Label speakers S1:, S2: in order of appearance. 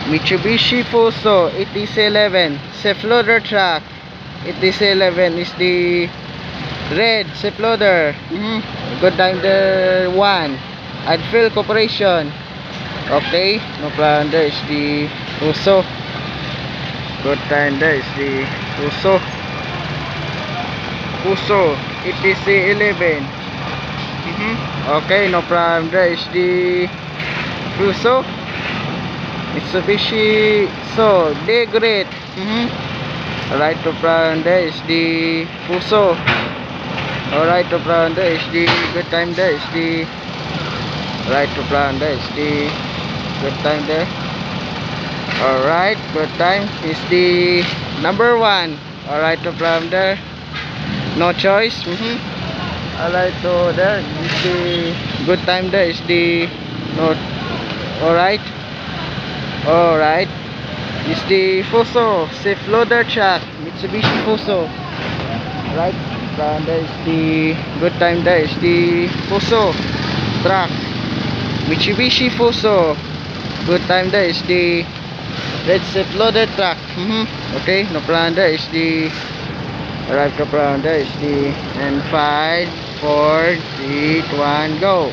S1: Mitsubishi Fuso 80C11 self loader truck. 80C11 is the red self loader. Good time there 1 Adfield Corporation. Okay, no problem. There is the Fuso. Good time there is the Fuso. Fuso 80C11. Okay, no problem. There is the Fuso. Mitsubishi so the great. Alright, no problem. There is the Fuso. Alright, no problem. There is the good time. There is the right to plan. There is the good time there. Alright, good time is the number 1. Alright, no problem there. No choice. Alright, so there is the good time. There is the no. Alright. Alright. Is the Fuso safe loader truck. Mitsubishi Fuso. Right. And there is the good time. There is the Fuso truck. Mitsubishi Fuso. Good time. There is the red safe loader truck. Okay. No plan. There is the right. No plan. There is the and 5, 4, 3, 2, 1, go.